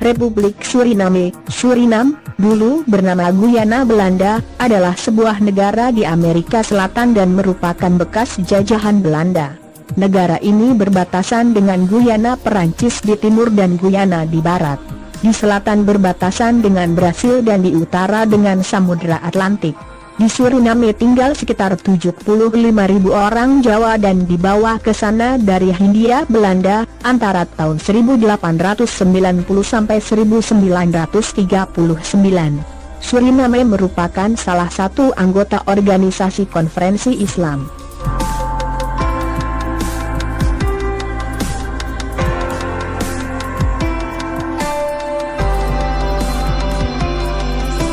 Republik Suriname, Surinam, dulu bernama Guyana Belanda, adalah sebuah negara di Amerika Selatan dan merupakan bekas jajahan Belanda. Negara ini berbatasan dengan Guyana Perancis di timur dan Guyana di barat. Di selatan berbatasan dengan Brasil dan di utara dengan Samudra Atlantik. Di Suriname tinggal sekitar 75.000 orang Jawa dan dibawa ke sana dari Hindia Belanda antara tahun 1890 sampai 1939. Suriname merupakan salah satu anggota organisasi Konferensi Islam.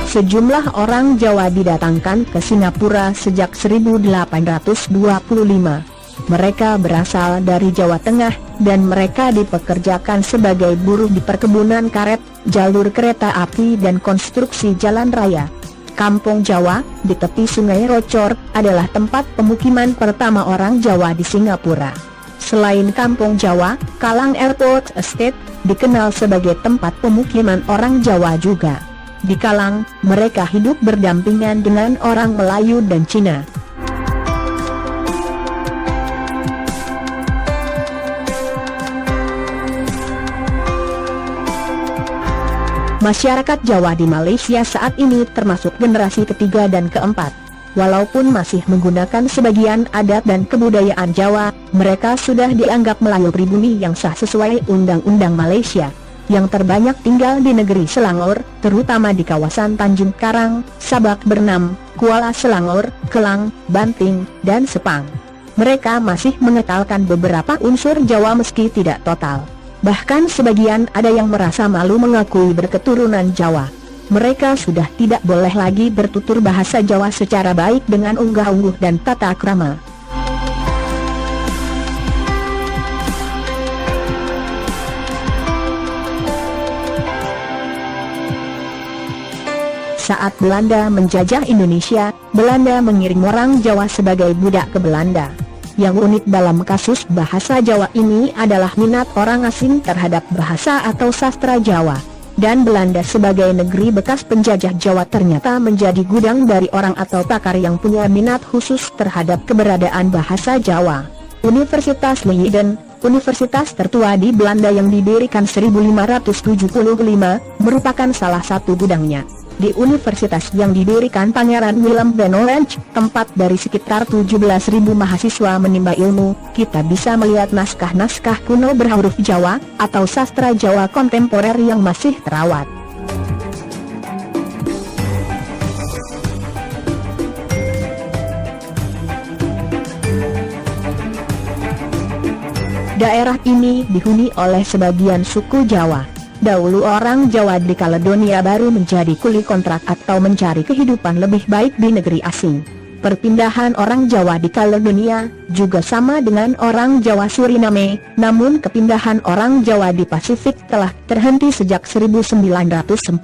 Sejumlah orang Jawa didatangkan ke Singapura sejak 1825. Mereka berasal dari Jawa Tengah, dan mereka dipekerjakan sebagai buruh di perkebunan karet, jalur kereta api dan konstruksi jalan raya. Kampung Jawa, di tepi Sungai Rocor, adalah tempat pemukiman pertama orang Jawa di Singapura. Selain Kampung Jawa, Kalang Airport Estate dikenal sebagai tempat pemukiman orang Jawa juga. Di Kalang, mereka hidup berdampingan dengan orang Melayu dan Cina. Masyarakat Jawa di Malaysia saat ini termasuk generasi ketiga dan keempat. Walaupun masih menggunakan sebagian adat dan kebudayaan Jawa, mereka sudah dianggap Melayu pribumi yang sah sesuai Undang-Undang Malaysia. Yang terbanyak tinggal di negeri Selangor, terutama di kawasan Tanjung Karang, Sabak Bernam, Kuala Selangor, Kelang, Banting, dan Sepang. Mereka masih mengekalkan beberapa unsur Jawa meski tidak total. Bahkan sebagian ada yang merasa malu mengakui berketurunan Jawa. Mereka sudah tidak boleh lagi bertutur bahasa Jawa secara baik dengan unggah-ungguh dan tata krama. Saat Belanda menjajah Indonesia, Belanda mengirim orang Jawa sebagai budak ke Belanda. Yang unik dalam kasus bahasa Jawa ini adalah minat orang asing terhadap bahasa atau sastra Jawa. Dan Belanda sebagai negeri bekas penjajah Jawa ternyata menjadi gudang dari orang atau pakar yang punya minat khusus terhadap keberadaan bahasa Jawa. Universitas Leiden, universitas tertua di Belanda yang didirikan 1575, merupakan salah satu gudangnya. Di universitas yang didirikan Pangeran Willem van Oranje, tempat dari sekitar 17.000 mahasiswa menimba ilmu, kita bisa melihat naskah-naskah kuno berhuruf Jawa, atau sastra Jawa kontemporer yang masih terawat. Daerah ini dihuni oleh sebagian suku Jawa. Dahulu orang Jawa di Kaledonia Baru menjadi kuli kontrak atau mencari kehidupan lebih baik di negeri asing. Perpindahan orang Jawa di Kaledonia juga sama dengan orang Jawa Suriname, namun kepindahan orang Jawa di Pasifik telah terhenti sejak 1949.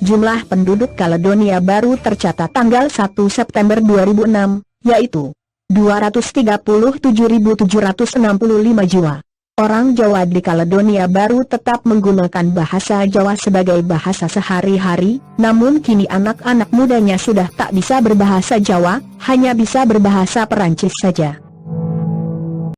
Jumlah penduduk Kaledonia Baru tercatat tanggal 1 September 2006, yaitu 237.765 jiwa. Orang Jawa di Kaledonia Baru tetap menggunakan bahasa Jawa sebagai bahasa sehari-hari, namun kini anak-anak mudanya sudah tak bisa berbahasa Jawa, hanya bisa berbahasa Perancis saja.